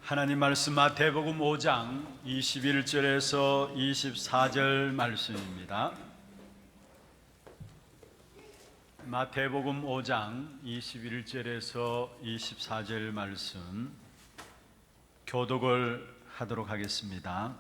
하나님 말씀 마태복음 5장 21절에서 24절 말씀입니다. 마태복음 5장 21절에서 24절 말씀 교독을 하도록 하겠습니다.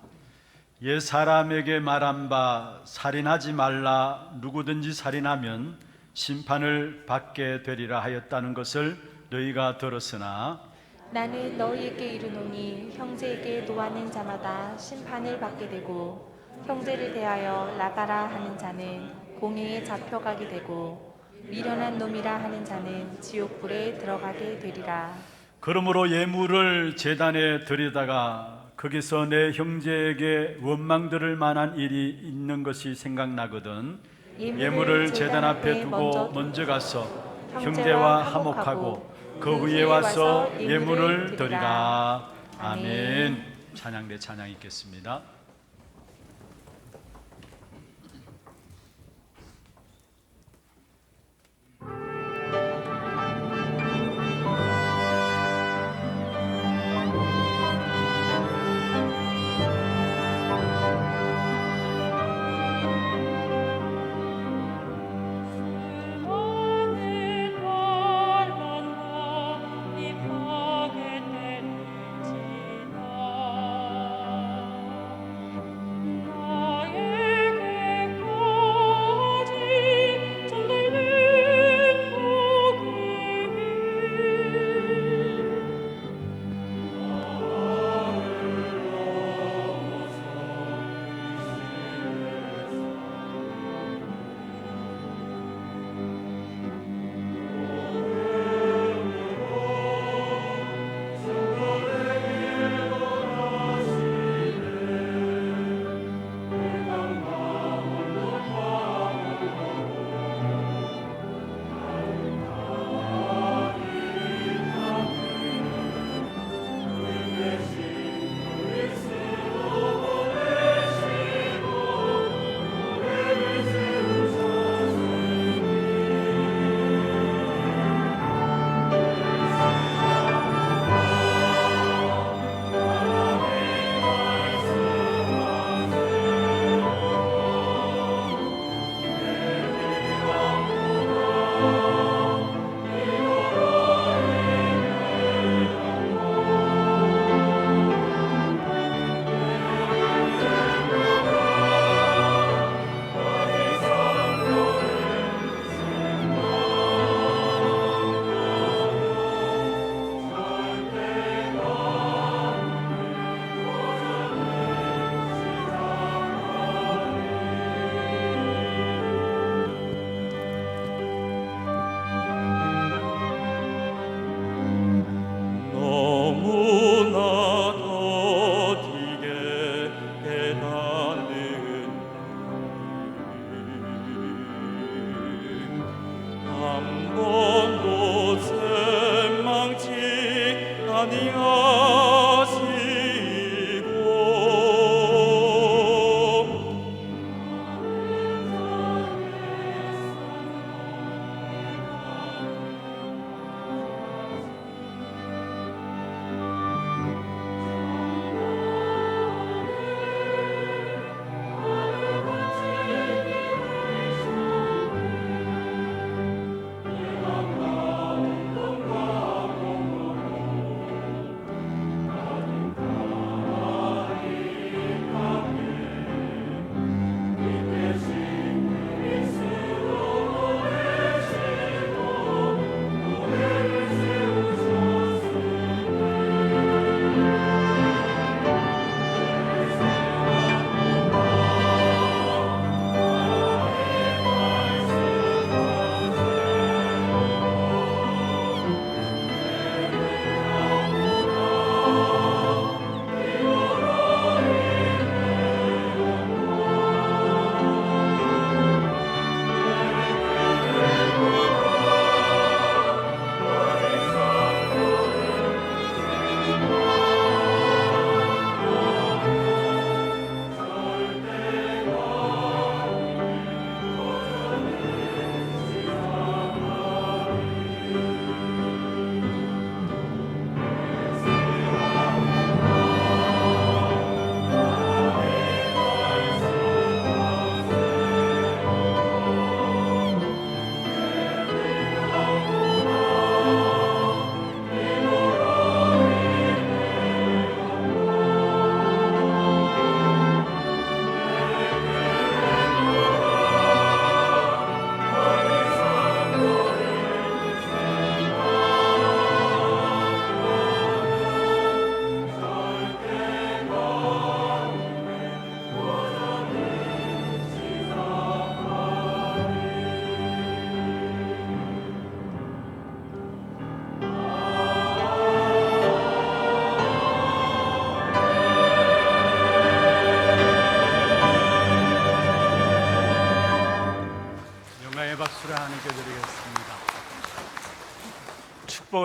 옛 사람에게 말한 바 살인하지 말라, 누구든지 살인하면 심판을 받게 되리라 하였다는 것을 너희가 들었으나 나는 너희에게 이르노니 형제에게 노하는 자마다 심판을 받게 되고 형제를 대하여 나가라 하는 자는 공회에 잡혀가게 되고 미련한 놈이라 하는 자는 지옥불에 들어가게 되리라. 그러므로 예물을 제단에 들여다가 거기서 내 형제에게 원망 들을 만한 일이 있는 것이 생각나거든 예물을 제단 앞에 두고 먼저 가서 형제와 화목하고 그 후에 와서 예물을 드리라. 아멘. 찬양대 찬양 있겠습니다.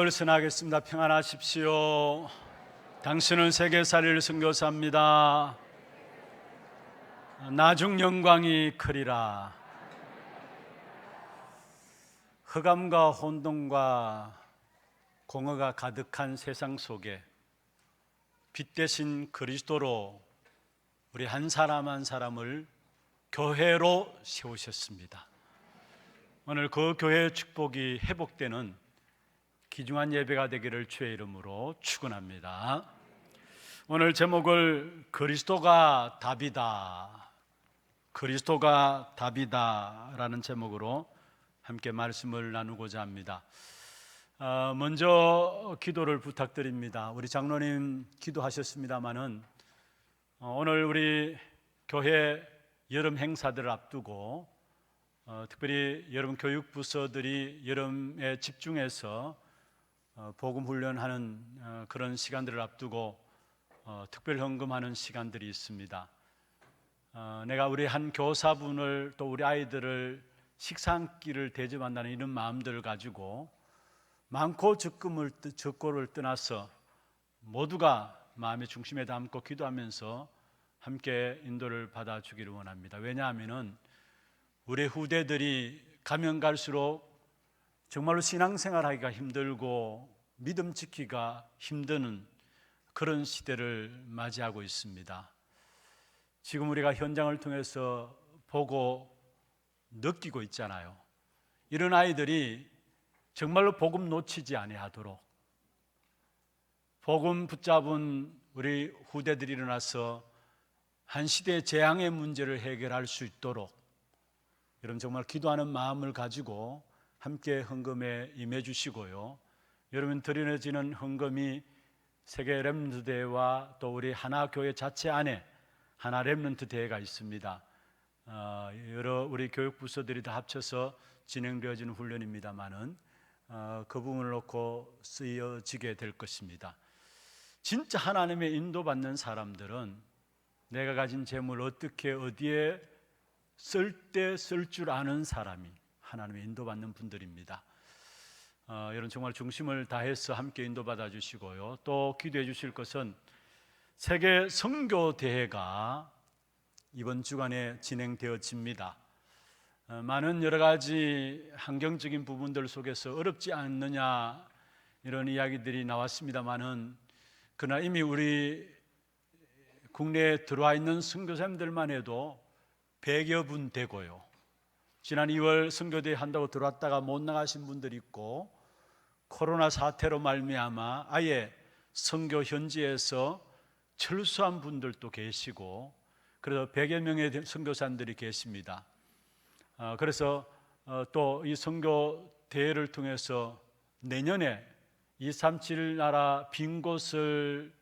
축복을 선하겠습니다. 평안하십시오. 당신은 세계살이를 선교사입니다. 나중 영광이 크리라. 흑암과 혼돈과 공허가 가득한 세상 속에 빛 대신 그리스도로 우리 한 사람 한 사람을 교회로 세우셨습니다. 오늘 그 교회의 축복이 회복되는 귀중한 예배가 되기를 주의 이름으로 축원합니다. 오늘 제목을 그리스도가 답이다, 그리스도가 답이다라는 제목으로 함께 말씀을 나누고자 합니다. 먼저 기도를 부탁드립니다. 우리 장로님 기도하셨습니다마는 오늘 우리 교회 여름 행사들을 앞두고 특별히 여러분 교육부서들이 여름에 집중해서 복음 훈련하는 그런 시간들을 앞두고 특별 헌금하는 시간들이 있습니다. 내가 우리 한 교사분을 또 우리 아이들을 식사 한 끼를 대접한다는 이런 마음들을 가지고 많고 적고를 떠나서 모두가 마음의 중심에 담고 기도하면서 함께 인도를 받아주기를 원합니다. 왜냐하면 우리 후대들이 가면 갈수록 정말로 신앙생활하기가 힘들고 믿음 지키기가 힘든 그런 시대를 맞이하고 있습니다. 지금 우리가 현장을 통해서 보고 느끼고 있잖아요. 이런 아이들이 정말로 복음 놓치지 아니하도록, 복음 붙잡은 우리 후대들이 일어나서 한 시대의 재앙의 문제를 해결할 수 있도록 여러분 정말 기도하는 마음을 가지고 함께 헌금에 임해 주시고요. 여러분 드려지는 헌금이 세계 렘넌트 대회와 또 우리 하나교회 자체 안에 하나 렘넌트 대회가 있습니다. 여러 우리 교육부서들이 다 합쳐서 진행되어지는 훈련입니다만은 그 부분을 놓고 쓰여지게 될 것입니다. 진짜 하나님의 인도받는 사람들은 내가 가진 재물 어떻게 어디에 쓸 때 쓸 줄 아는 사람이 하나님의 인도받는 분들입니다. 여러분 정말 중심을 다해서 함께 인도받아 주시고요. 또 기도해 주실 것은 세계 선교 대회가 이번 주간에 진행되어집니다. 많은 여러 가지 환경적인 부분들 속에서 어렵지 않느냐 이런 이야기들이 나왔습니다만은 그러나 이미 우리 국내에 들어와 있는 선교사님들만 해도 100여 분 되고요. 지난 2월 선교대회 한다고 들어왔다가 못 나가신 분들이 있고 코로나 사태로 말미암아 아예 선교 현지에서 철수한 분들도 계시고 그래서 100여 명의 선교사님들이 계십니다. 그래서 또 이 선교 대회를 통해서 내년에 237 나라 빈 곳을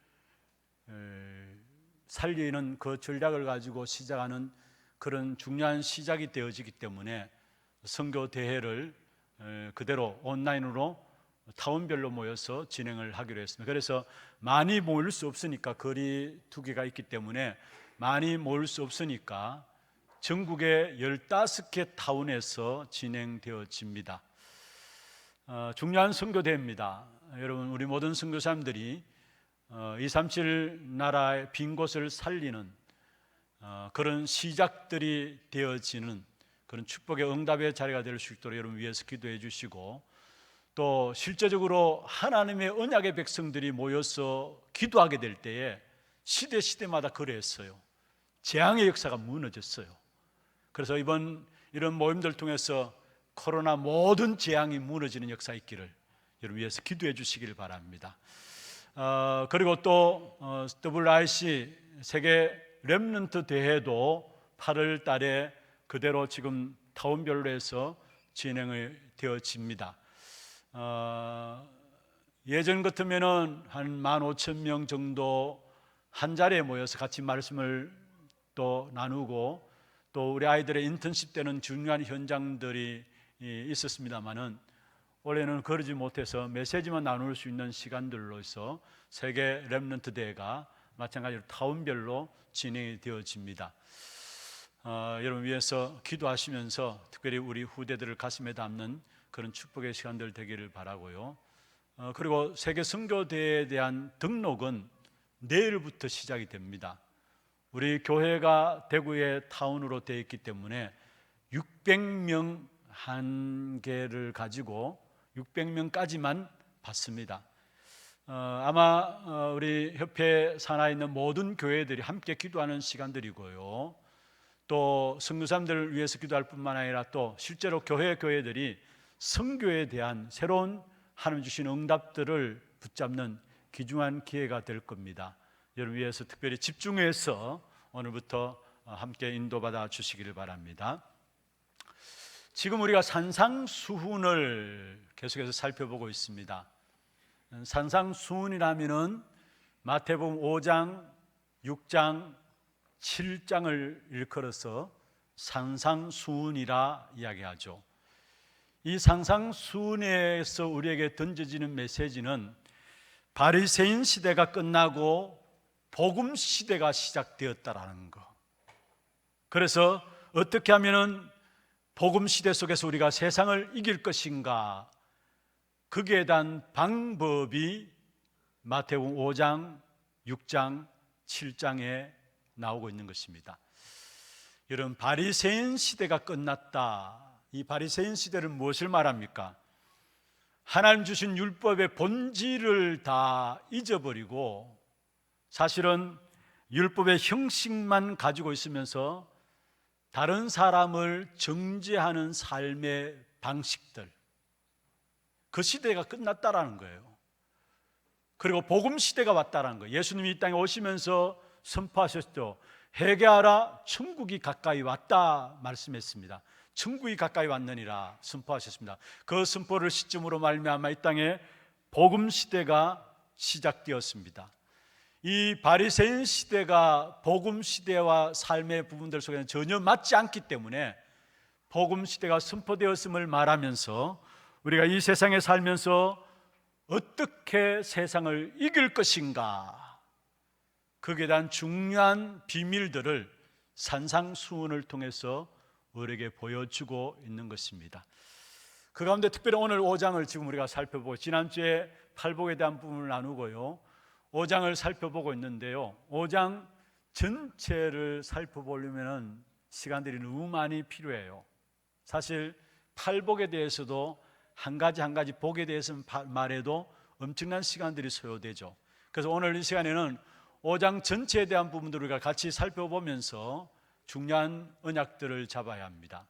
살리는 그 전략을 가지고 시작하는 그런 중요한 시작이 되어지기 때문에 선교 대회를 그대로 온라인으로 타운별로 모여서 진행을 하기로 했습니다. 그래서 많이 모일 수 없으니까 거리 두기가 있기 때문에 많이 모일 수 없으니까 전국의 15개 타운에서 진행되어집니다. 중요한 선교대회입니다. 여러분 우리 모든 선교사님들이 237 나라의 빈 곳을 살리는 그런 시작들이 되어지는 그런 축복의 응답의 자리가 될 수 있도록 여러분 위해서 기도해 주시고 또 실제적으로 하나님의 언약의 백성들이 모여서 기도하게 될 때에 시대마다 그랬어요. 재앙의 역사가 무너졌어요. 그래서 이번 이런 모임들 통해서 코로나 모든 재앙이 무너지는 역사 있기를 여러분 위해서 기도해 주시기를 바랍니다. 그리고 또 WRC 세계 렘넌트 대회도 8월 달에 그대로 지금 타운별로 해서 진행이 되어집니다. 예전 같으면은 한 15,000명 정도 한 자리에 모여서 같이 말씀을 또 나누고 또 우리 아이들의 인턴십 때는 중요한 현장들이 있었습니다만은 올해는 그러지 못해서 메시지만 나눌 수 있는 시간들로서 세계 렘넌트 대회가 마찬가지로 타운별로 진행이 되어집니다. 여러분 위해서 기도하시면서 특별히 우리 후대들을 가슴에 담는 그런 축복의 시간들 되기를 바라고요. 그리고 세계 선교대회에 대한 등록은 내일부터 시작이 됩니다. 우리 교회가 대구의 타운으로 되어 있기 때문에 600명 한계를 가지고 600명까지만 받습니다. 아마 우리 협회 산하에 있는 모든 교회들이 함께 기도하는 시간들이고요. 또 선교사님들을 위해서 기도할 뿐만 아니라 또 실제로 교회들이 선교에 대한 새로운 하나님 주신 응답들을 붙잡는 귀중한 기회가 될 겁니다. 여러분 위해서 특별히 집중해서 오늘부터 함께 인도받아 주시기를 바랍니다. 지금 우리가 산상수훈을 계속해서 살펴보고 있습니다. 산상수훈이라면은 마태복음 5장, 6장, 7장을 일컬어서 산상수훈이라 이야기하죠. 이 산상수훈에서 우리에게 던져지는 메시지는 바리새인 시대가 끝나고 복음 시대가 시작되었다라는 거. 그래서 어떻게 하면은 복음 시대 속에서 우리가 세상을 이길 것인가, 거기에 대한 방법이 마태복음 5장, 6장, 7장에 나오고 있는 것입니다. 여러분, 바리새인 시대가 끝났다. 이 바리새인 시대는 무엇을 말합니까? 하나님 주신 율법의 본질을 다 잊어버리고 사실은 율법의 형식만 가지고 있으면서 다른 사람을 정죄하는 삶의 방식들, 그 시대가 끝났다라는 거예요. 그리고 복음 시대가 왔다라는 거예요. 예수님이 이 땅에 오시면서 선포하셨죠. 회개하라, 천국이 가까이 왔다 말씀했습니다. 천국이 가까이 왔느니라 선포하셨습니다. 그 선포를 시점으로 말미암아 이 땅에 복음 시대가 시작되었습니다. 이 바리새인 시대가 복음 시대와 삶의 부분들 속에는 전혀 맞지 않기 때문에 복음 시대가 선포되었음을 말하면서 우리가 이 세상에 살면서 어떻게 세상을 이길 것인가, 거기에 대한 중요한 비밀들을 산상수훈을 통해서 우리에게 보여주고 있는 것입니다. 그 가운데 특별히 오늘 5장을 지금 우리가 살펴보고, 지난주에 팔복에 대한 부분을 나누고요, 5장을 살펴보고 있는데요, 5장 전체를 살펴보려면 시간들이 너무 많이 필요해요. 사실 팔복에 대해서도 한 가지 복에 대해서 말해도 엄청난 시간들이 소요되죠. 그래서 오늘 이 시간에는 5장 전체에 대한 부분들을 우리가 같이 살펴보면서 중요한 언약들을 잡아야 합니다.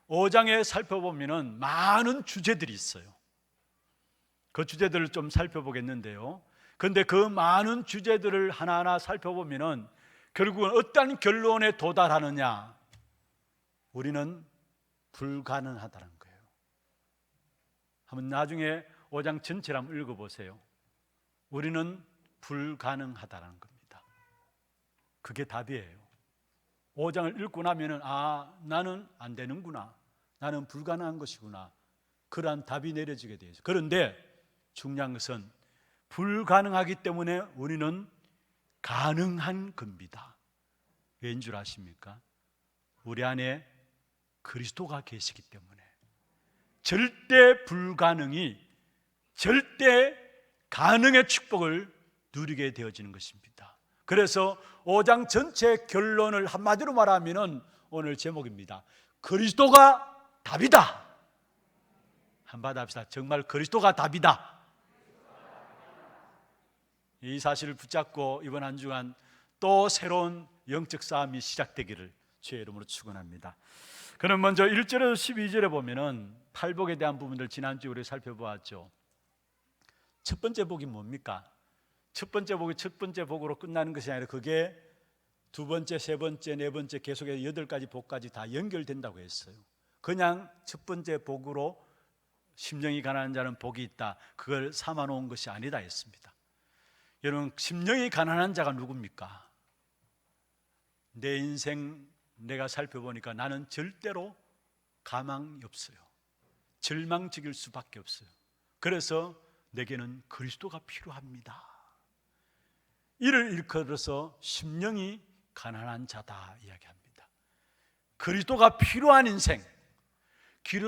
5장에 살펴보면 많은 주제들이 있어요. 그 주제들을 좀 살펴보겠는데요, 그런데 그 많은 주제들을 하나하나 살펴보면 결국은 어떤 결론에 도달하느냐, 우리는 불가능하다는 거예요. 한번 나중에 5장 전체를 한번 읽어보세요. 우리는 불가능하다는 겁니다. 그게 답이에요. 5장을 읽고 나면은 나는 안 되는구나, 나는 불가능한 것이구나, 그러한 답이 내려지게 되죠. 그런데 중요한 것은 불가능하기 때문에 우리는 가능한 겁니다. 왜인 줄 아십니까? 우리 안에 그리스도가 계시기 때문에 절대 불가능이 절대 가능의 축복을 누리게 되어지는 것입니다. 그래서 5장 전체 결론을 한마디로 말하면 오늘 제목입니다. 그리스도가 답이다. 한마디 합시다. 정말 그리스도가 답이다. 이 사실을 붙잡고 이번 한 주간 또 새로운 영적 싸움이 시작되기를 주의 이름으로 축원합니다. 그럼 먼저 1절에서 12절에 보면은 팔복에 대한 부분들 지난주에 우리 살펴보았죠. 첫 번째 복이 뭡니까? 첫 번째 복이 첫 번째 복으로 끝나는 것이 아니라 그게 두 번째, 세 번째, 네 번째 계속해서 8가지 복까지 다 연결된다고 했어요. 그냥 첫 번째 복으로 심령이 가난한 자는 복이 있다, 그걸 삼아 놓은 것이 아니다 했습니다. 여러분, 심령이 가난한 자가 누굽니까? 내 인생 내가 살펴보니까 나는 절대로 가망이 없어요. 절망적일 수밖에 없어요. 그래서 내게는 그리스도가 필요합니다. 이를 일컬어서 심령이 가난한 자다 이야기합니다. 그리스도가 필요한 인생,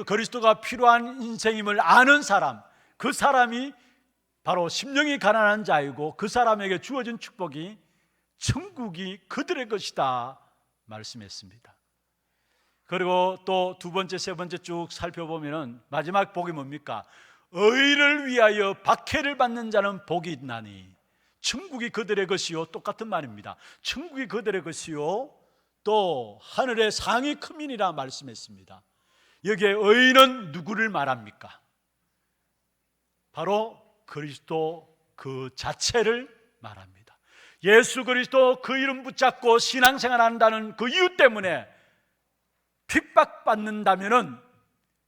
그리스도가 필요한 인생임을 아는 사람, 그 사람이 바로 심령이 가난한 자이고 그 사람에게 주어진 축복이 천국이 그들의 것이다 말씀했습니다. 그리고 또 두 번째, 세 번째 쭉 살펴보면 마지막 복이 뭡니까? 의를 위하여 박해를 받는 자는 복이 있나니 천국이 그들의 것이요, 똑같은 말입니다. 천국이 그들의 것이요 또 하늘의 상이 크민이라 말씀했습니다. 여기에 의는 누구를 말합니까? 바로 그리스도 그 자체를 말합니다. 예수 그리스도 그 이름 붙잡고 신앙생활 한다는 그 이유 때문에 핍박받는다면은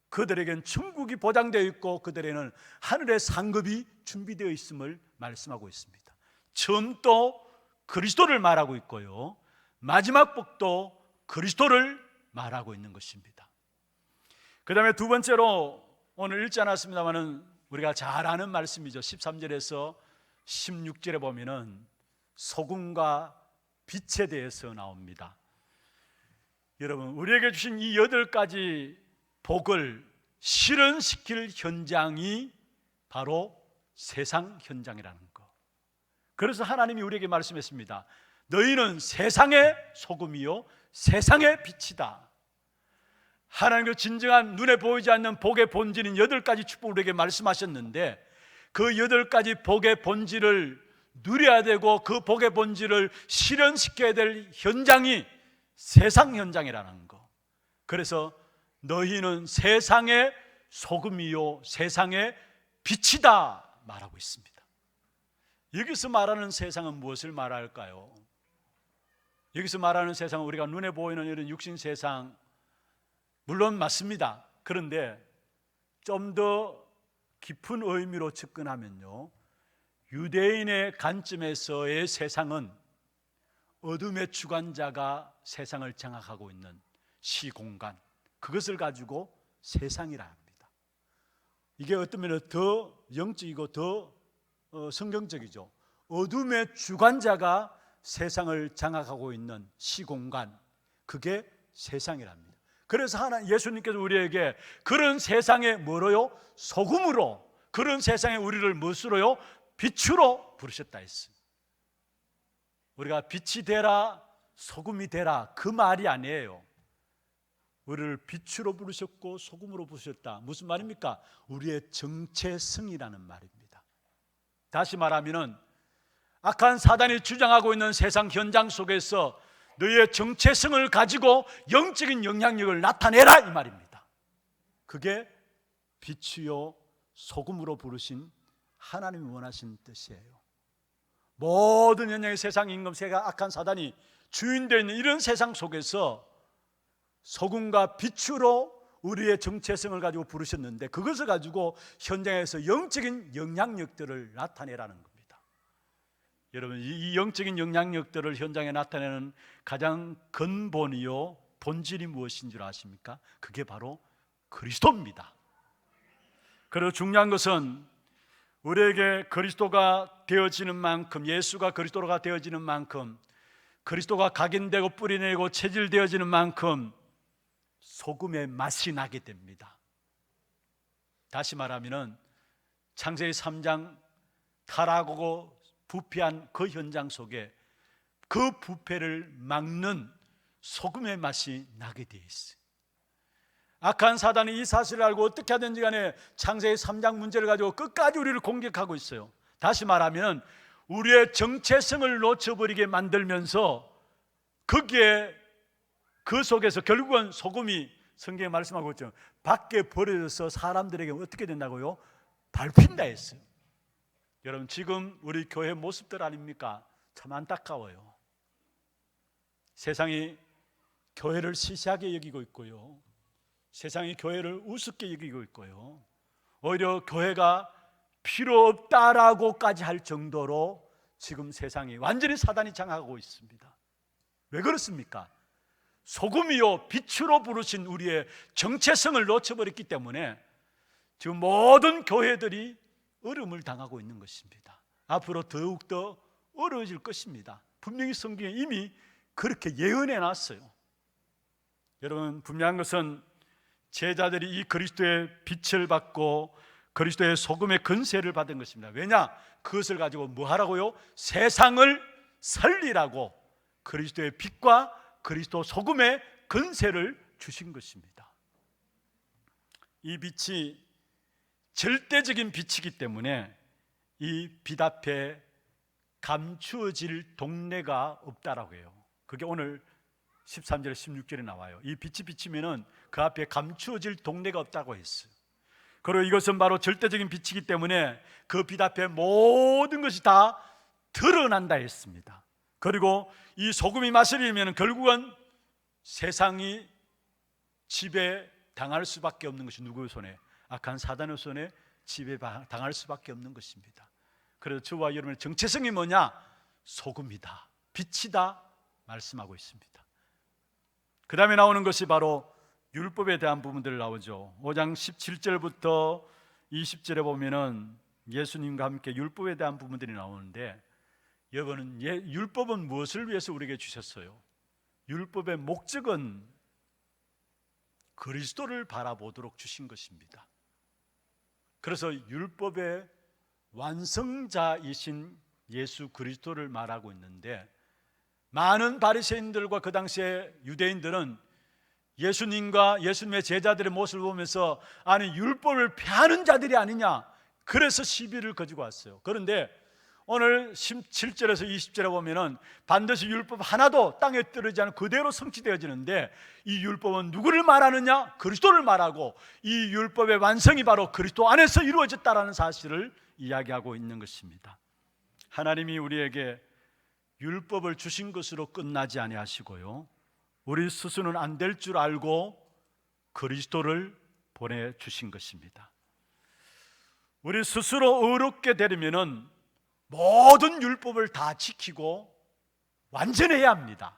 그들에겐 천국이 보장되어 있고 그들에게는 하늘의 상급이 준비되어 있음을 말씀하고 있습니다. 처음도 그리스도를 말하고 있고요, 마지막 복도 그리스도를 말하고 있는 것입니다. 그 다음에 두 번째로 오늘 읽지 않았습니다마는 우리가 잘 아는 말씀이죠. 13절에서 16절에 보면은 소금과 빛에 대해서 나옵니다. 여러분, 우리에게 주신 이 8가지 복을 실현시킬 현장이 바로 세상 현장이라는 거. 그래서 하나님이 우리에게 말씀했습니다. 너희는 세상의 소금이요 세상의 빛이다. 하나님의 진정한 눈에 보이지 않는 복의 본질인 8가지 축복을 우리에게 말씀하셨는데, 그 8가지 복의 본질을 누려야 되고 그 복의 본질을 실현시켜야 될 현장이 세상 현장이라는 거. 그래서 너희는 세상의 소금이요 세상의 빛이다 말하고 있습니다. 여기서 말하는 세상은 무엇을 말할까요? 여기서 말하는 세상은 우리가 눈에 보이는 이런 육신 세상, 물론 맞습니다. 그런데 좀 더 깊은 의미로 접근하면요, 유대인의 관점에서의 세상은 어둠의 주관자가 세상을 장악하고 있는 시공간, 그것을 가지고 세상이라 합니다. 이게 어떤 면에서 더 영적이고 더 성경적이죠. 어둠의 주관자가 세상을 장악하고 있는 시공간, 그게 세상이랍니다. 그래서 예수님께서 우리에게 그런 세상에 뭐로요? 소금으로, 그런 세상에 우리를 무엇으로요? 빛으로 부르셨다 했어요. 우리가 빛이 되라, 소금이 되라, 그 말이 아니에요. 우리를 빛으로 부르셨고 소금으로 부르셨다. 무슨 말입니까? 우리의 정체성이라는 말입니다. 다시 말하면 악한 사단이 주장하고 있는 세상 현장 속에서 너희의 정체성을 가지고 영적인 영향력을 나타내라, 이 말입니다. 그게 빛이요 소금으로 부르신 하나님이 원하신 뜻이에요. 모든 현장의 세상 임금세가 악한 사단이 주인되어 있는 이런 세상 속에서 소금과 빛으로 우리의 정체성을 가지고 부르셨는데, 그것을 가지고 현장에서 영적인 영향력들을 나타내라는 겁니다. 여러분, 이 영적인 영향력들을 현장에 나타내는 가장 근본이요 본질이 무엇인 줄 아십니까? 그게 바로 그리스도입니다. 그리고 중요한 것은 우리에게 그리스도가 되어지는 만큼, 예수가 그리스도가 되어지는 만큼, 그리스도가 각인되고 뿌리내고 체질되어지는 만큼 소금의 맛이 나게 됩니다. 다시 말하면 창세기 3장 타락하고 부패한 그 현장 속에 그 부패를 막는 소금의 맛이 나게 되어 있어요. 악한 사단이 이 사실을 알고 어떻게 하든지 간에 창세기 3장 문제를 가지고 끝까지 우리를 공격하고 있어요. 다시 말하면 우리의 정체성을 놓쳐버리게 만들면서 거기에 그 속에서 결국은 소금이, 성경에 말씀하고 있죠, 밖에 버려져서 사람들에게 어떻게 된다고요? 밟힌다 했어요. 여러분, 지금 우리 교회 모습들 아닙니까? 참 안타까워요. 세상이 교회를 시시하게 여기고 있고요, 세상이 교회를 우습게 여기고 있고요, 오히려 교회가 필요 없다라고까지 할 정도로 지금 세상이 완전히 사단이 장악하고 있습니다. 왜 그렇습니까? 소금이요 빛으로 부르신 우리의 정체성을 놓쳐버렸기 때문에 지금 모든 교회들이 어려움을 당하고 있는 것입니다. 앞으로 더욱더 어려워질 것입니다. 분명히 성경에 이미 그렇게 예언해 놨어요. 여러분, 분명한 것은 제자들이 이 그리스도의 빛을 받고 그리스도의 소금의 근세를 받은 것입니다. 왜냐? 그것을 가지고 뭐 하라고요? 세상을 살리라고 그리스도의 빛과 그리스도 소금의 근세를 주신 것입니다. 이 빛이 절대적인 빛이기 때문에 이 빛 앞에 감추어질 동네가 없다라고 해요. 그게 오늘 13절 16절에 나와요. 이 빛이 비치면은 그 앞에 감추어질 동네가 없다고 했어요. 그리고 이것은 바로 절대적인 빛이기 때문에 그 빛 앞에 모든 것이 다 드러난다 했습니다. 그리고 이 소금이 맛을 잃으면 결국은 세상이 지배 당할 수밖에 없는 것이 누구의 손에? 악한 사단의 손에 지배 당할 수밖에 없는 것입니다. 그래서 저와 여러분의 정체성이 뭐냐? 소금이다, 빛이다 말씀하고 있습니다. 그 다음에 나오는 것이 바로 율법에 대한 부분들 나오죠. 5장 17절부터 20절에 보면은 예수님과 함께 율법에 대한 부분들이 나오는데, 여러분은 율법은 무엇을 위해서 우리에게 주셨어요? 율법의 목적은 그리스도를 바라보도록 주신 것입니다. 그래서 율법의 완성자이신 예수 그리스도를 말하고 있는데, 많은 바리새인들과 그 당시에 유대인들은 예수님과 예수님의 제자들의 모습을 보면서 아니 율법을 폐하는 자들이 아니냐, 그래서 시비를 가지고 왔어요. 그런데 오늘 17절에서 20절에 보면은 반드시 율법 하나도 땅에 떨어지지 않고 그대로 성취되어지는데, 이 율법은 누구를 말하느냐? 그리스도를 말하고, 이 율법의 완성이 바로 그리스도 안에서 이루어졌다라는 사실을 이야기하고 있는 것입니다. 하나님이 우리에게 율법을 주신 것으로 끝나지 아니하시고요, 우리 스스로는 안 될 줄 알고 그리스도를 보내주신 것입니다. 우리 스스로 의롭게 되려면은 모든 율법을 다 지키고 완전해야 합니다.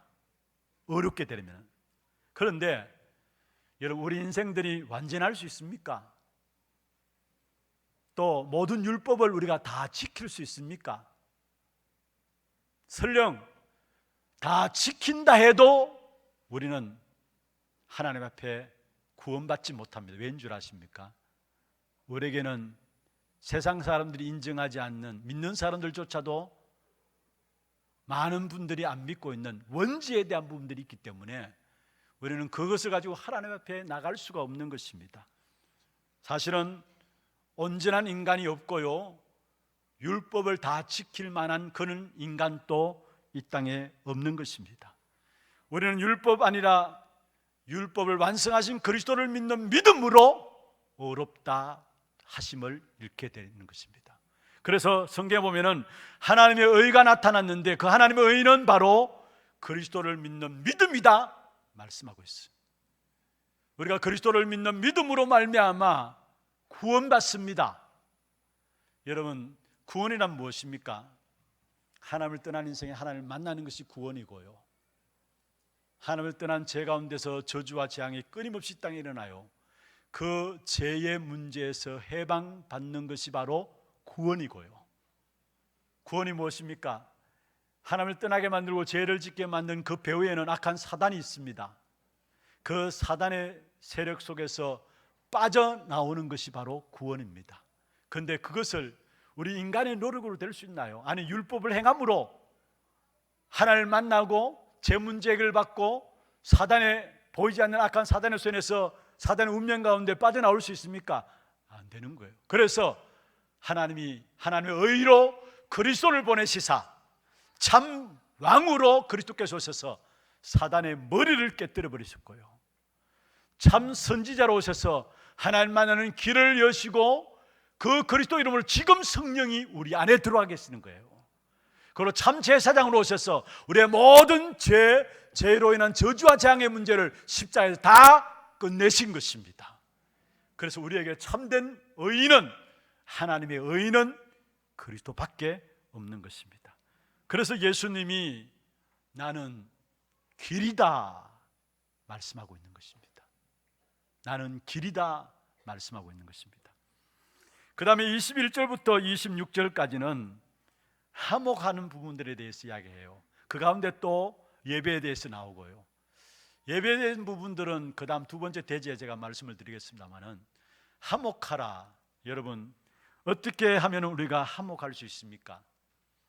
의롭게 되려면. 그런데 여러분, 우리 인생들이 완전할 수 있습니까? 또 모든 율법을 우리가 다 지킬 수 있습니까? 설령 다 지킨다 해도 우리는 하나님 앞에 구원받지 못합니다. 왠 줄 아십니까? 우리에게는 세상 사람들이 인정하지 않는, 믿는 사람들조차도 많은 분들이 안 믿고 있는 원죄에 대한 부분들이 있기 때문에 우리는 그것을 가지고 하나님 앞에 나갈 수가 없는 것입니다. 사실은 온전한 인간이 없고요, 율법을 다 지킬 만한 그런 인간도 이 땅에 없는 것입니다. 우리는 율법 아니라 율법을 완성하신 그리스도를 믿는 믿음으로 의롭다 하심을 잃게 되는 것입니다. 그래서 성경에 보면은 하나님의 의가 나타났는데 그 하나님의 의는 바로 그리스도를 믿는 믿음이다 말씀하고 있어요. 우리가 그리스도를 믿는 믿음으로 말미암아 구원받습니다. 여러분, 구원이란 무엇입니까? 하나님을 떠난 인생에 하나님을 만나는 것이 구원이고요, 하나님을 떠난 죄 가운데서 저주와 재앙이 끊임없이 땅에 일어나요. 그 죄의 문제에서 해방받는 것이 바로 구원이고요. 구원이 무엇입니까? 하나님을 떠나게 만들고 죄를 짓게 만든 그 배후에는 악한 사단이 있습니다. 그 사단의 세력 속에서 빠져나오는 것이 바로 구원입니다. 그런데 그것을 우리 인간의 노력으로 될 수 있나요? 아니, 율법을 행함으로 하나님을 만나고 죄 문제 해결을 받고 사단의, 보이지 않는 악한 사단의 손에서 사단의 운명 가운데 빠져나올 수 있습니까? 안 되는 거예요. 그래서 하나님이 하나님의 의로 그리스도를 보내시사 참 왕으로 그리스도께서 오셔서 사단의 머리를 깨뜨려 버리셨고요, 참 선지자로 오셔서 하나님 만나는 길을 여시고 그 그리스도 이름으로 지금 성령이 우리 안에 들어가게 하시는 거예요. 그리고 참 제사장으로 오셔서 우리의 모든 죄로 인한 저주와 재앙의 문제를 십자가에서 다 끝내신 것입니다. 그래서 우리에게 참된 의인은, 하나님의 의인은 그리스도밖에 없는 것입니다. 그래서 예수님이 나는 길이다 말씀하고 있는 것입니다. 나는 길이다 말씀하고 있는 것입니다. 그 다음에 21절부터 26절까지는 화목하는 부분들에 대해서 이야기해요. 그 가운데 또 예배에 대해서 나오고요, 예배에 대한 부분들은 그 다음 두 번째 대지에 제가 말씀을 드리겠습니다만은, 화목하라, 여러분, 어떻게 하면 우리가 화목할 수 있습니까?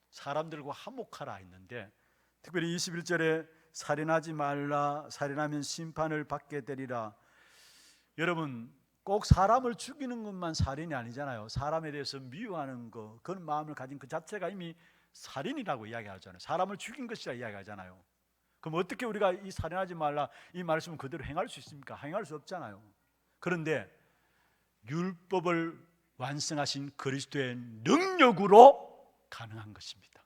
사람들과 화목하라 했는데, 특별히 21절에 살인하지 말라, 살인하면 심판을 받게 되리라. 여러분, 꼭 사람을 죽이는 것만 살인이 아니잖아요. 사람에 대해서 미워하는 것, 그런 마음을 가진 그 자체가 이미 살인이라고 이야기하잖아요. 사람을 죽인 것이라 이야기하잖아요. 그럼 어떻게 우리가 이 살인하지 말라 이 말씀을 그대로 행할 수 있습니까? 행할 수 없잖아요. 그런데 율법을 완성하신 그리스도의 능력으로 가능한 것입니다.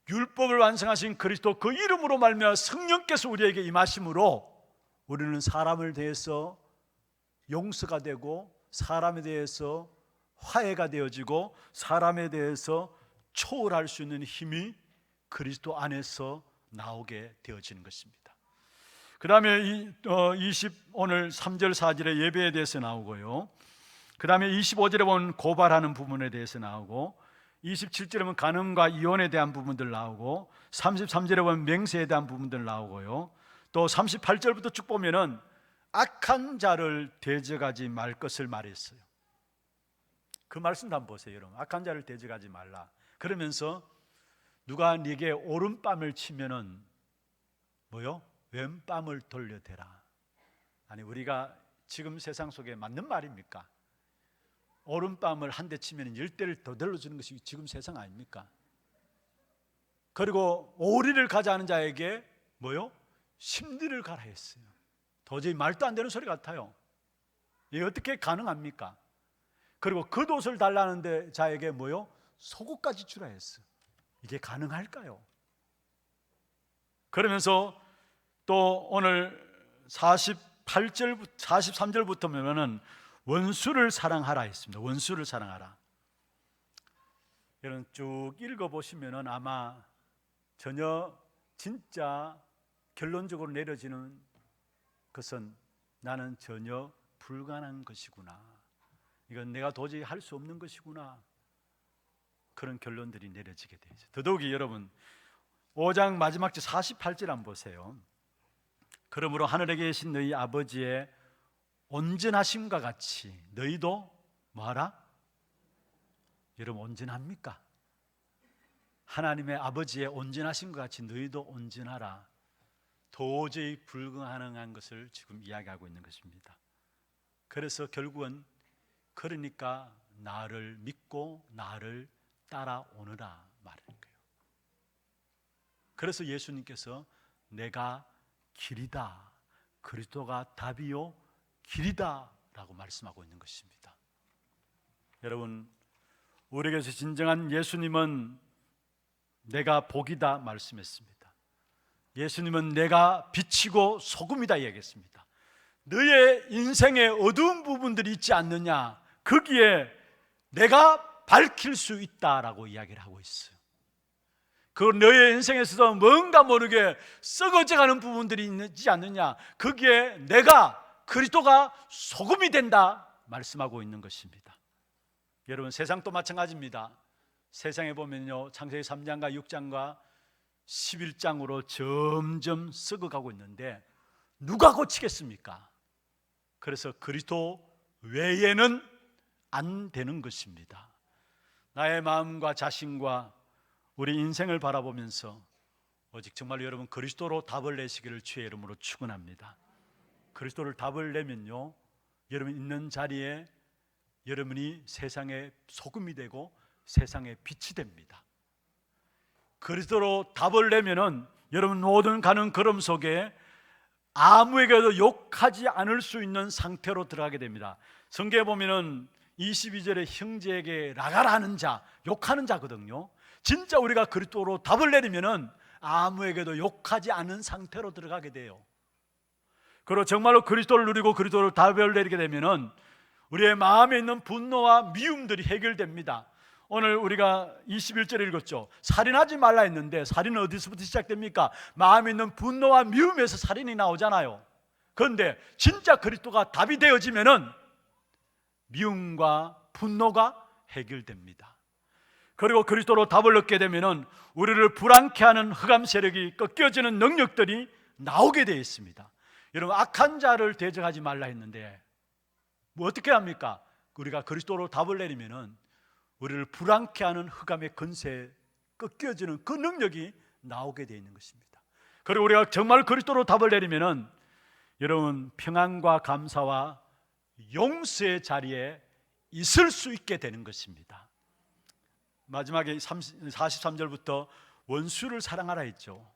율법을 완성하신 그리스도, 그 이름으로 말미암아 성령께서 우리에게 임하심으로 우리는 사람을 대해서 용서가 되고, 사람에 대해서 화해가 되어지고, 사람에 대해서 초월할 수 있는 힘이 그리스도 안에서 나오게 되어지는 것입니다. 그 다음에 오늘 3절 4절에 예배에 대해서 나오고요. 그 다음에 25절에 보면 고발하는 부분에 대해서 나오고, 27절에 보면 간음과 이혼에 대한 부분들 나오고, 33절에 보면 맹세에 대한 부분들 나오고요. 또 38절부터 쭉 보면은 악한 자를 대적하지 말 것을 말했어요. 그 말씀도 한번 보세요, 여러분. 악한 자를 대적하지 말라. 그러면서 누가 네게 오른뺨을 치면은 뭐요? 왼뺨을 돌려대라. 아니, 우리가 지금 세상 속에 맞는 말입니까? 오른뺨을 한 대 치면 10대를 더 들려주는 것이 지금 세상 아닙니까? 그리고 오리를 가자 하는 자에게 뭐요? 심리를 가라 했어요. 도저히 말도 안 되는 소리 같아요. 이게 어떻게 가능합니까? 그리고 겉옷을 달라는 자에게 뭐요? 속옷까지 주라 했어요. 이게 가능할까요? 그러면서 또 오늘 43절부터 보면은 원수를 사랑하라 했습니다. 원수를 사랑하라. 여러분 쭉 읽어보시면은 아마 전혀 진짜 결론적으로 내려지는 것은 나는 전혀 불가능한 것이구나, 이건 내가 도저히 할 수 없는 것이구나, 그런 결론들이 내려지게 되죠. 더더욱이 여러분 5장 마지막 절 48절 한번 보세요. 그러므로 하늘에 계신 너희 아버지의 온전하심과 같이 너희도 뭐하라? 여러분 온전합니까? 하나님의 아버지의 온전하심과 같이 너희도 온전하라. 도저히 불가능한 것을 지금 이야기하고 있는 것입니다. 그래서 결국은 그러니까 나를 믿고 나를 따라오느라 말하는 거예요. 그래서 예수님께서 내가 길이다, 그리스도가 답이요 길이다 라고 말씀하고 있는 것입니다. 여러분, 우리에게서 진정한 예수님은 내가 복이다 말씀했습니다. 예수님은 내가 빛이고 소금이다 이야기했습니다. 너의 인생에 어두운 부분들이 있지 않느냐, 거기에 내가 밝힐 수 있다라고 이야기를 하고 있어요. 그 너의 인생에서도 뭔가 모르게 썩어져가는 부분들이 있지 않느냐, 거기에 내가 그리스도가 소금이 된다 말씀하고 있는 것입니다. 여러분 세상도 마찬가지입니다. 세상에 보면요, 창세기 3장과 6장과 11장으로 점점 썩어가고 있는데 누가 고치겠습니까? 그래서 그리스도 외에는 안 되는 것입니다. 나의 마음과 자신과 우리 인생을 바라보면서 오직 정말 여러분 그리스도로 답을 내시기를 주의 이름으로 축원합니다. 그리스도를 답을 내면요, 여러분 있는 자리에 여러분이 세상의 소금이 되고 세상의 빛이 됩니다. 그리스도로 답을 내면은 여러분 모든 가는 걸음 속에 아무에게도 욕하지 않을 수 있는 상태로 들어가게 됩니다. 성경에 보면은 22절에 형제에게 나가라 하는 자, 욕하는 자거든요. 진짜 우리가 그리스도로 답을 내리면은 아무에게도 욕하지 않은 상태로 들어가게 돼요. 그리고 정말로 그리스도를 누리고 그리스도로 답을 내리게 되면은 우리의 마음에 있는 분노와 미움들이 해결됩니다. 오늘 우리가 21절에 읽었죠. 살인하지 말라 했는데 살인은 어디서부터 시작됩니까? 마음에 있는 분노와 미움에서 살인이 나오잖아요. 그런데 진짜 그리스도가 답이 되어지면은 미움과 분노가 해결됩니다. 그리고 그리스도로 답을 얻게 되면은 우리를 불안케 하는 흑암 세력이 꺾여지는 능력들이 나오게 되어 있습니다. 여러분 악한 자를 대적하지 말라 했는데 뭐 어떻게 합니까? 우리가 그리스도로 답을 내리면은 우리를 불안케 하는 흑암의 권세에 꺾여지는 그 능력이 나오게 되어 있는 것입니다. 그리고 우리가 정말 그리스도로 답을 내리면은 여러분 평안과 감사와 용서의 자리에 있을 수 있게 되는 것입니다. 마지막에 43절부터 원수를 사랑하라 했죠.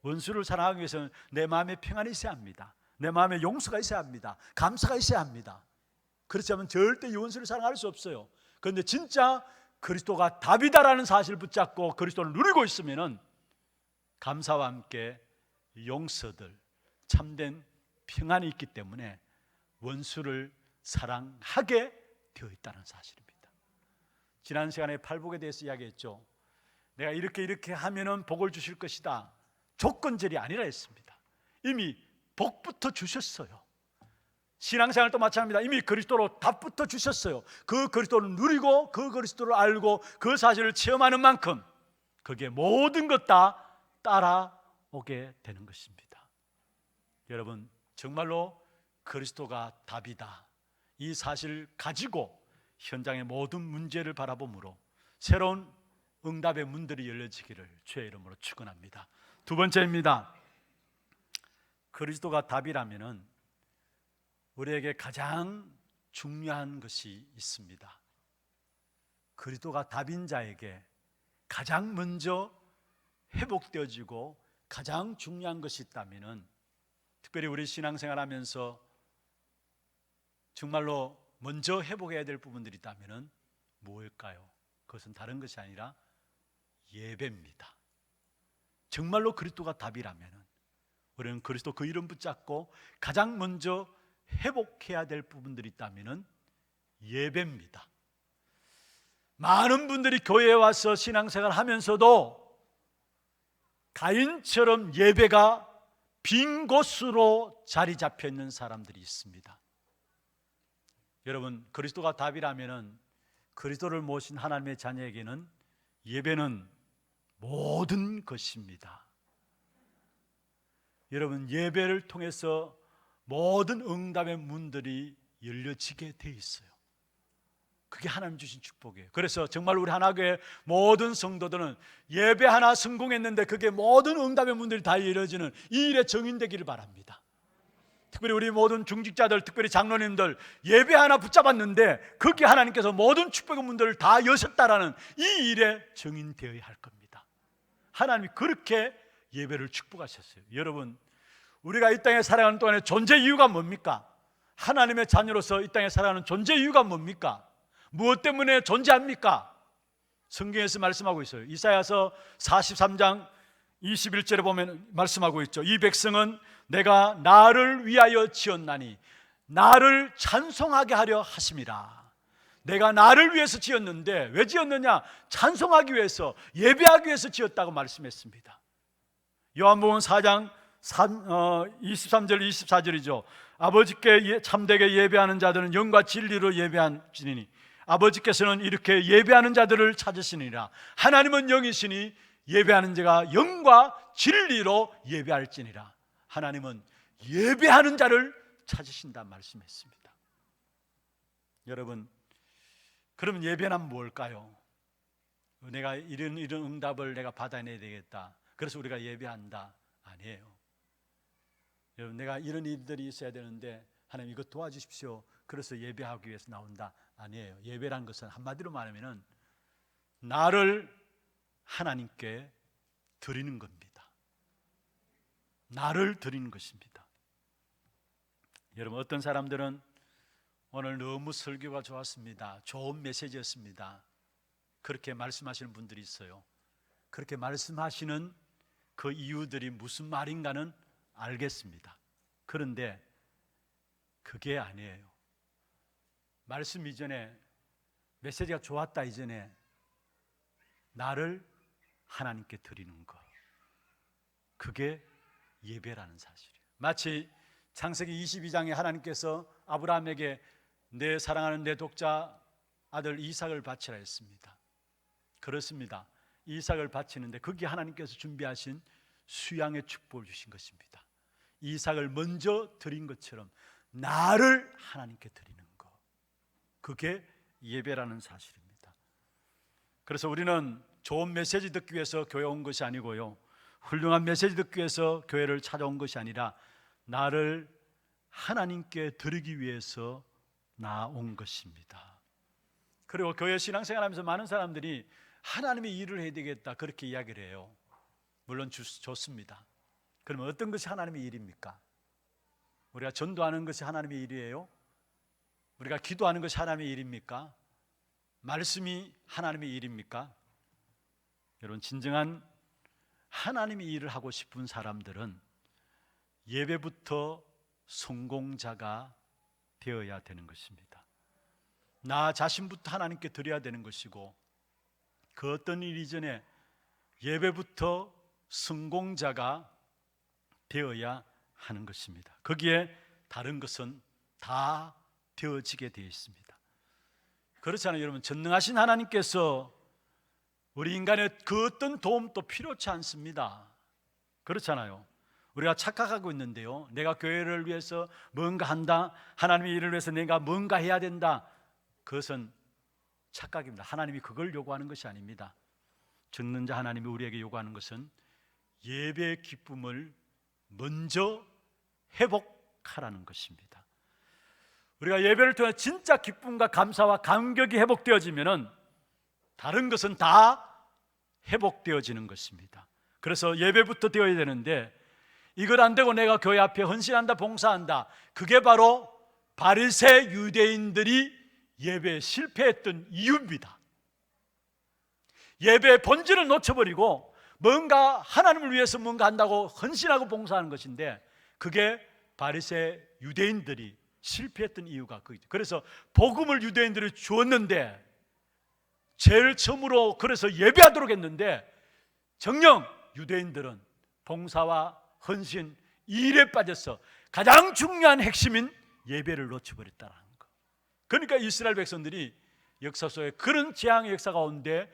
원수를 사랑하기 위해서는 내 마음에 평안이 있어야 합니다. 내 마음에 용서가 있어야 합니다. 감사가 있어야 합니다. 그렇지 않으면 절대 이 원수를 사랑할 수 없어요. 그런데 진짜 그리스도가 답이다라는 사실을 붙잡고 그리스도를 누리고 있으면은 감사와 함께 용서들, 참된 평안이 있기 때문에 원수를 사랑하게 되어 있다는 사실입니다. 지난 시간에 팔복에 대해서 이야기했죠. 내가 이렇게 하면은 복을 주실 것이다. 조건절이 아니라 했습니다. 이미 복부터 주셨어요. 신앙생활도 마찬가지입니다. 이미 그리스도로 답부터 주셨어요. 그 그리스도를 누리고 그 그리스도를 알고 그 사실을 체험하는 만큼 그게 모든 것 다 따라오게 되는 것입니다. 여러분 정말로 그리스도가 답이다. 이 사실을 가지고 현장의 모든 문제를 바라보므로 새로운 응답의 문들이 열려지기를 주의 이름으로 축원합니다. 두 번째입니다. 그리스도가 답이라면은 우리에게 가장 중요한 것이 있습니다. 그리스도가 답인 자에게 가장 먼저 회복되어지고 가장 중요한 것이 있다면은 특별히 우리 신앙생활 하면서 정말로 먼저 회복해야 될 부분들이 있다면은 무엇일까요? 그것은 다른 것이 아니라 예배입니다. 정말로 그리스도가 답이라면은 우리는 그리스도 그 이름 붙잡고 가장 먼저 회복해야 될 부분들이 있다면은 예배입니다. 많은 분들이 교회에 와서 신앙생활 하면서도 가인처럼 예배가 빈 곳으로 자리 잡혀 있는 사람들이 있습니다. 여러분 그리스도가 답이라면은 그리스도를 모신 하나님의 자녀에게는 예배는 모든 것입니다. 여러분 예배를 통해서 모든 응답의 문들이 열려지게 돼 있어요. 그게 하나님 주신 축복이에요. 그래서 정말 우리 하나교회 모든 성도들은 예배 하나 성공했는데 그게 모든 응답의 문들이 다 열려지는 이 일에 정인되기를 바랍니다. 특별히 우리 모든 중직자들, 특별히 장로님들 예배 하나 붙잡았는데 그게 하나님께서 모든 축복의 문들을 다 여셨다라는 이 일에 정인되어야 할 겁니다. 하나님이 그렇게 예배를 축복하셨어요. 여러분 우리가 이 땅에 살아가는 동안에 존재 이유가 뭡니까? 하나님의 자녀로서 이 땅에 살아가는 존재 이유가 뭡니까? 무엇 때문에 존재합니까? 성경에서 말씀하고 있어요. 이사야서 43장 21절에 보면 말씀하고 있죠. 이 백성은 내가 나를 위하여 지었나니 나를 찬송하게 하려 하심이라. 내가 나를 위해서 지었는데 왜 지었느냐? 찬송하기 위해서, 예배하기 위해서 지었다고 말씀했습니다. 요한복음 4장 23절 24절이죠. 아버지께 참되게 예배하는 자들은 영과 진리로 예배하시니 아버지께서는 이렇게 예배하는 자들을 찾으시니라. 하나님은 영이시니 예배하는 자가 영과 진리로 예배할지니라. 하나님은 예배하는 자를 찾으신다 말씀했습니다. 여러분 그러면 예배는 뭘까요? 내가 이런 응답을 내가 받아내야 되겠다, 그래서 우리가 예배한다? 아니에요. 여러분 내가 이런 일들이 있어야 되는데 하나님 이거 도와주십시오, 그래서 예배하기 위해서 나온다? 아니에요. 예배란 것은 한마디로 말하면 나를 하나님께 드리는 겁니다. 나를 드리는 것입니다. 여러분 어떤 사람들은 오늘 너무 설교가 좋았습니다, 좋은 메시지였습니다, 그렇게 말씀하시는 분들이 있어요. 그렇게 말씀하시는 그 이유들이 무슨 말인가는 알겠습니다. 그런데 그게 아니에요. 말씀 이전에, 메시지가 좋았다 이전에 나를 하나님께 드리는 것, 그게 예배라는 사실이에요. 마치 창세기 22장에 하나님께서 아브라함에게 내 사랑하는 내 독자 아들 이삭을 바치라 했습니다. 그렇습니다. 이삭을 바치는데 거기에 하나님께서 준비하신 수양의 축복을 주신 것입니다. 이삭을 먼저 드린 것처럼 나를 하나님께 드리는 것, 그게 예배라는 사실입니다. 그래서 우리는 좋은 메시지 듣기 위해서 교회 온 것이 아니고요, 훌륭한 메시지 듣기 위해서 교회를 찾아온 것이 아니라 나를 하나님께 드리기 위해서 나온 것입니다. 그리고 교회 신앙생활하면서 많은 사람들이 하나님의 일을 해야 되겠다 그렇게 이야기를 해요. 물론 좋습니다. 그러면 어떤 것이 하나님의 일입니까? 우리가 전도하는 것이 하나님의 일이에요? 우리가 기도하는 것이 하나님의 일입니까? 말씀이 하나님의 일입니까? 여러분, 진정한 하나님의 일을 하고 싶은 사람들은 예배부터 성공자가 되어야 되는 것입니다. 나 자신부터 하나님께 드려야 되는 것이고, 그 어떤 일 이전에 예배부터 성공자가 되어야 하는 것입니다. 거기에 다른 것은 다 되어지게 되어 있습니다. 그렇잖아요, 여러분. 전능하신 하나님께서 우리 인간의 그 어떤 도움도 필요치 않습니다. 그렇잖아요. 우리가 착각하고 있는데요, 내가 교회를 위해서 뭔가 한다, 하나님의 일을 위해서 내가 뭔가 해야 된다, 그것은 착각입니다. 하나님이 그걸 요구하는 것이 아닙니다. 전능자 하나님이 우리에게 요구하는 것은 예배의 기쁨을 먼저 회복하라는 것입니다. 우리가 예배를 통해 진짜 기쁨과 감사와 감격이 회복되어지면은 다른 것은 다 회복되어지는 것입니다. 그래서 예배부터 되어야 되는데, 이걸 안 되고 내가 교회 앞에 헌신한다, 봉사한다, 그게 바로 바리새 유대인들이 예배에 실패했던 이유입니다. 예배의 본질을 놓쳐버리고 뭔가 하나님을 위해서 뭔가 한다고 헌신하고 봉사하는 것인데, 그게 바리새 유대인들이 실패했던 이유가 그거죠. 그래서 복음을 유대인들이 주었는데, 제일 처음으로 그래서 예배하도록 했는데, 정녕 유대인들은 봉사와 헌신, 이 일에 빠져서 가장 중요한 핵심인 예배를 놓쳐버렸다는 거. 그러니까 이스라엘 백성들이 역사 속에 그런 재앙의 역사 가운데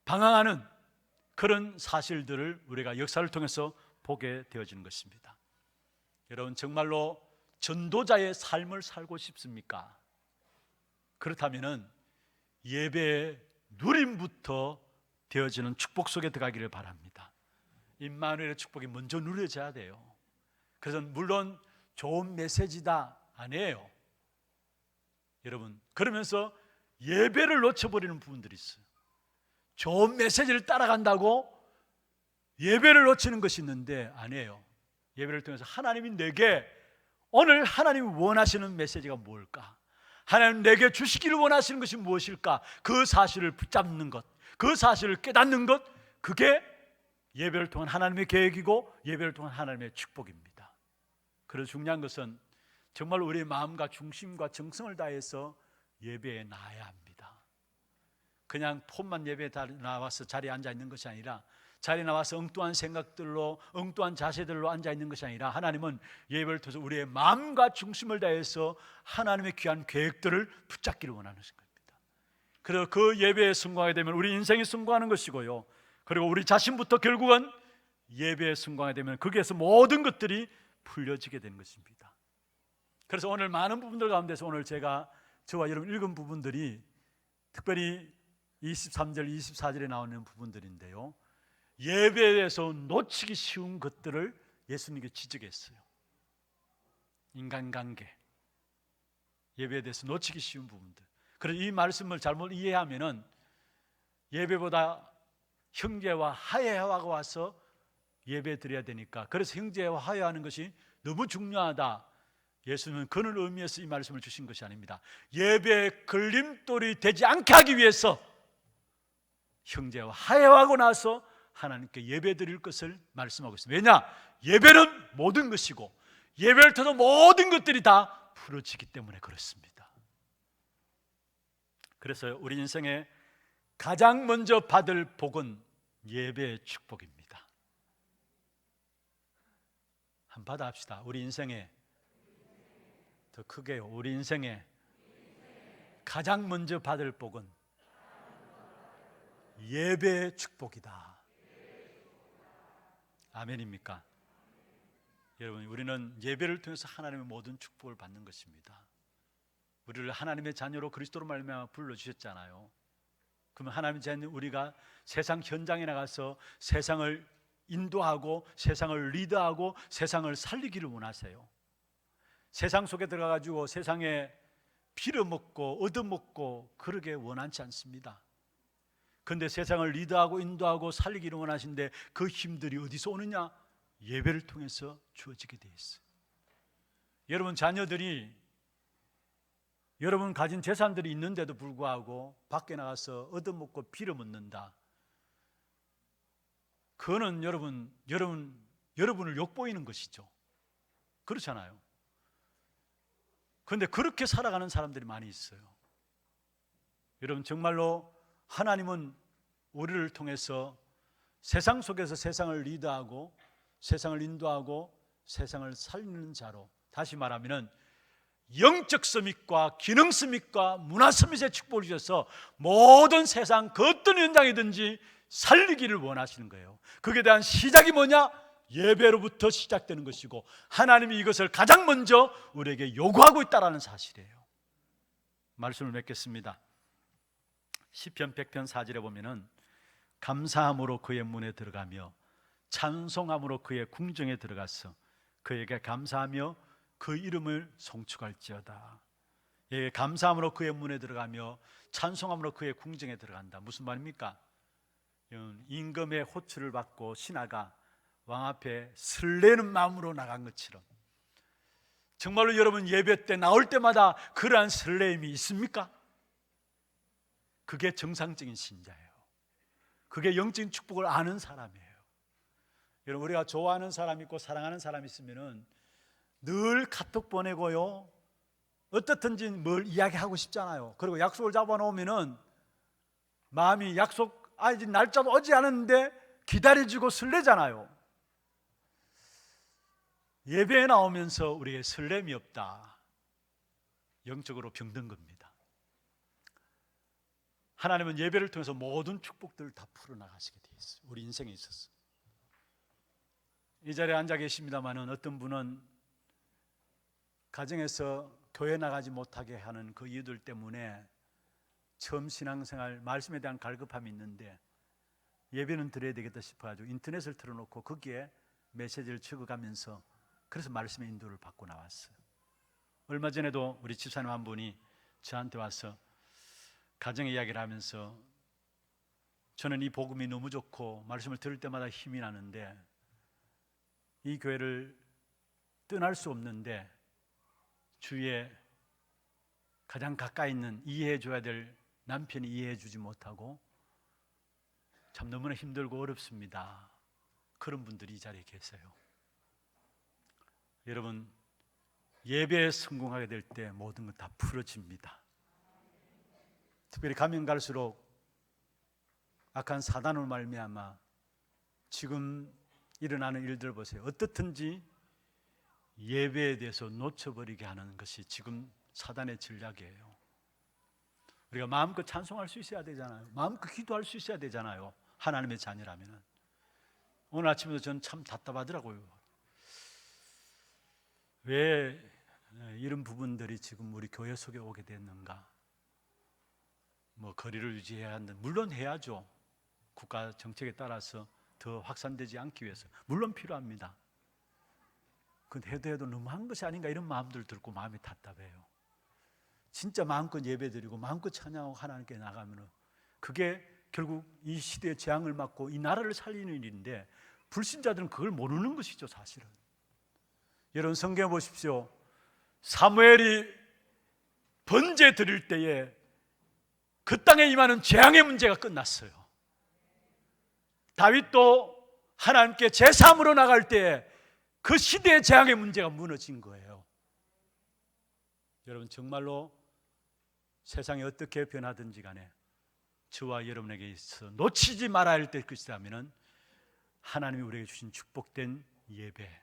방황하는 그런 사실들을 우리가 역사를 통해서 보게 되어지는 것입니다. 여러분, 정말로 전도자의 삶을 살고 싶습니까? 그렇다면 예배의 누림부터 되어지는 축복 속에 들어가기를 바랍니다. 임마누엘의 축복이 먼저 누려져야 돼요. 그래서 물론 좋은 메시지다 아니에요. 여러분, 그러면서 예배를 놓쳐버리는 부분들이 있어요. 좋은 메시지를 따라간다고 예배를 놓치는 것이 있는데 아니에요. 예배를 통해서 하나님이 내게 오늘 하나님이 원하시는 메시지가 뭘까? 하나님 내게 주시기를 원하시는 것이 무엇일까? 그 사실을 붙잡는 것, 그 사실을 깨닫는 것, 그게 예배를 통한 하나님의 계획이고 예배를 통한 하나님의 축복입니다. 그래서 중요한 것은 정말 우리의 마음과 중심과 정성을 다해서 예배에 나아야 합니다. 그냥 폼만 예배에 나와서 자리에 앉아 있는 것이 아니라, 자리에 나와서 엉뚱한 생각들로 엉뚱한 자세들로 앉아 있는 것이 아니라, 하나님은 예배를 통해서 우리의 마음과 중심을 다해서 하나님의 귀한 계획들을 붙잡기를 원하는 겁니다. 그래서 그 예배에 성공하게 되면 우리 인생이 성공하는 것이고요, 그리고 우리 자신부터 결국은 예배에 성공하게 되면 거기에서 모든 것들이 풀려지게 되는 것입니다. 그래서 오늘 많은 부분들 가운데서 오늘 저와 여러분 읽은 부분들이 특별히 23절, 24절에 나오는 부분들인데요, 예배에서 놓치기 쉬운 것들을 예수님께 지적했어요. 인간관계, 예배에 대해서 놓치기 쉬운 부분들. 그래서 이 말씀을 잘못 이해하면은 예배보다 형제와 화해하고 와서 예배 드려야 되니까, 그래서 형제와 화해하는 것이 너무 중요하다, 예수님은 그런 의미에서 이 말씀을 주신 것이 아닙니다. 예배의 걸림돌이 되지 않게 하기 위해서 형제와 화해하고 나서 하나님께 예배 드릴 것을 말씀하고 있습니다. 왜냐? 예배는 모든 것이고 예배를 통해서 모든 것들이 다 풀어지기 때문에 그렇습니다. 그래서 우리 인생에 가장 먼저 받을 복은 예배의 축복입니다. 한번 받아합시다. 우리 인생에 더 크게요, 우리 인생에 가장 먼저 받을 복은 예배의 축복이다. 아멘입니까? 여러분, 우리는 예배를 통해서 하나님의 모든 축복을 받는 것입니다. 우리를 하나님의 자녀로 그리스도로 말미암아 불러주셨잖아요. 그러면 하나님의 자녀 우리가 세상 현장에 나가서 세상을 인도하고 세상을 리드하고 세상을 살리기를 원하세요. 세상 속에 들어가가지고 세상에 빌어먹고 얻어먹고 그러게 원하지 않습니다. 그런데 세상을 리드하고 인도하고 살리기를 원하시는데 그 힘들이 어디서 오느냐? 예배를 통해서 주어지게 되어 있어요. 여러분 자녀들이 여러분 가진 재산들이 있는데도 불구하고 밖에 나가서 얻어먹고 빌어먹는다. 그거는 여러분을 욕보이는 것이죠. 그렇잖아요. 그런데 그렇게 살아가는 사람들이 많이 있어요. 여러분 정말로 하나님은 우리를 통해서 세상 속에서 세상을 리드하고 세상을 인도하고 세상을 살리는 자로, 다시 말하면 영적 서밋과 기능 서밋과 문화 서밋의 축복을 주셔서 모든 세상 그 어떤 현장이든지 살리기를 원하시는 거예요. 그에 대한 시작이 뭐냐? 예배로부터 시작되는 것이고 하나님이 이것을 가장 먼저 우리에게 요구하고 있다는 사실이에요. 말씀을 맺겠습니다. 시편 100편 4절에 보면은 감사함으로 그의 문에 들어가며 찬송함으로 그의 궁정에 들어가서 그에게 감사하며 그 이름을 송축할지어다. 예, 감사함으로 그의 문에 들어가며 찬송함으로 그의 궁정에 들어간다. 무슨 말입니까? 임금의 호출을 받고 신하가 왕 앞에 설레는 마음으로 나간 것처럼 정말로 여러분 예배 때 나올 때마다 그러한 설레임이 있습니까? 그게 정상적인 신자예요. 그게 영적인 축복을 아는 사람이에요. 여러분 우리가 좋아하는 사람 있고 사랑하는 사람 있으면은 늘 카톡 보내고요, 어떻든지 뭘 이야기하고 싶잖아요. 그리고 약속을 잡아놓으면은 마음이 아직 날짜도 오지 않았는데 기다려주고 설레잖아요. 예배에 나오면서 우리의 설렘이 없다, 영적으로 병든 겁니다. 하나님은 예배를 통해서 모든 축복들을 다 풀어나가시게 되어 있어요. 우리 인생에 있어서. 이 자리에 앉아 계십니다마는 어떤 분은 가정에서 교회 나가지 못하게 하는 그 이유들 때문에 처음 신앙생활 말씀에 대한 갈급함이 있는데 예배는 드려야 되겠다 싶어가지고 인터넷을 틀어놓고 거기에 메시지를 적어가면서 그래서 말씀의 인도를 받고 나왔어요. 얼마 전에도 우리 집사님 한 분이 저한테 와서 가정의 이야기를 하면서 저는 이 복음이 너무 좋고 말씀을 들을 때마다 힘이 나는데 이 교회를 떠날 수 없는데 주위에 가장 가까이 있는 이해해 줘야 될 남편이 이해해 주지 못하고 참 너무나 힘들고 어렵습니다. 그런 분들이 이 자리에 계세요. 여러분 예배에 성공하게 될 때 모든 것 다 풀어집니다. 특별히 가면 갈수록 악한 사단으로 말미암아 지금 일어나는 일들 보세요. 어떻든지 예배에 대해서 놓쳐버리게 하는 것이 지금 사단의 전략이에요. 우리가 마음껏 찬송할 수 있어야 되잖아요. 마음껏 기도할 수 있어야 되잖아요. 하나님의 자녀라면. 오늘 아침에도 저는 참 답답하더라고요. 왜 이런 부분들이 지금 우리 교회 속에 오게 됐는가? 뭐 거리를 유지해야 한다. 물론 해야죠. 국가 정책에 따라서 더 확산되지 않기 위해서 물론 필요합니다. 근데 해도 너무한 것이 아닌가 이런 마음들 들고 마음이 답답해요. 진짜 마음껏 예배드리고 마음껏 찬양하고 하나님께 나가면 그게 결국 이 시대의 재앙을 막고 이 나라를 살리는 일인데 불신자들은 그걸 모르는 것이죠. 사실은 여러분 성경에 보십시오. 사무엘이 번제 드릴 때에 그 땅에 임하는 재앙의 문제가 끝났어요. 다윗도 하나님께 제사함으로 나갈 때에 그 시대의 재앙의 문제가 무너진 거예요. 여러분 정말로 세상이 어떻게 변하든지 간에 저와 여러분에게 있어 놓치지 말아야 할 때 것이라면 하나님이 우리에게 주신 축복된 예배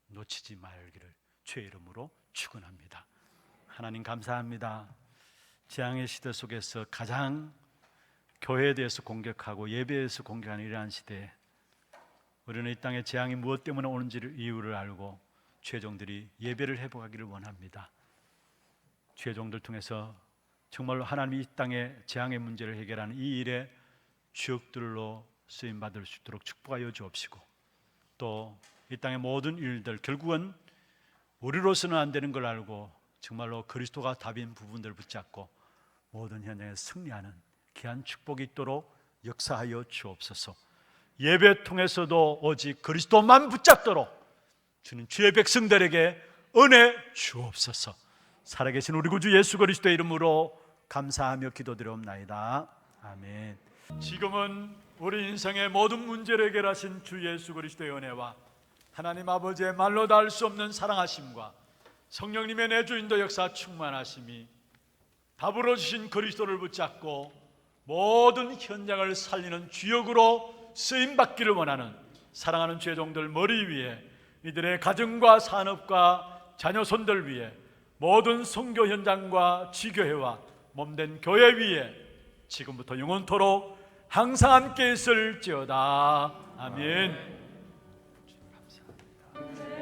놓치지 말기를 주의 이름으로 축원합니다. 하나님 감사합니다. 재앙의 시대 속에서 가장 교회에 대해서 공격하고 예배에 대해서 공격하는 이러한 시대에 우리는 이 땅에 재앙이 무엇 때문에 오는지를 이유를 알고 최종들이 예배를 회복하기를 원합니다. 주의 종들 통해서 정말로 하나님이 이 땅의 재앙의 문제를 해결하는 이 일에 주역들로 쓰임받을 수 있도록 축복하여 주옵시고, 또 이 땅의 모든 일들 결국은 우리로서는 안 되는 걸 알고 정말로 그리스도가 답인 부분들을 붙잡고 모든 현장에서 승리하는 귀한 축복이 있도록 역사하여 주옵소서. 예배 통해서도 오직 그리스도만 붙잡도록 주는 주의 백성들에게 은혜 주옵소서. 살아계신 우리 구주 예수 그리스도의 이름으로 감사하며 기도드리옵나이다. 아멘. 지금은 우리 인생의 모든 문제를 해결하신 주 예수 그리스도의 은혜와 하나님 아버지의 말로 닿을 수 없는 사랑하심과 성령님의 내주인도 역사 충만하심이 답으로 주신 그리스도를 붙잡고 모든 현장을 살리는 주역으로 쓰임받기를 원하는 사랑하는 주의 종들 머리 위에, 이들의 가정과 산업과 자녀손들 위에, 모든 선교 현장과 지교회와 몸된 교회 위에 지금부터 영원토록 항상 함께 있을지어다. 아멘. 감사합니다.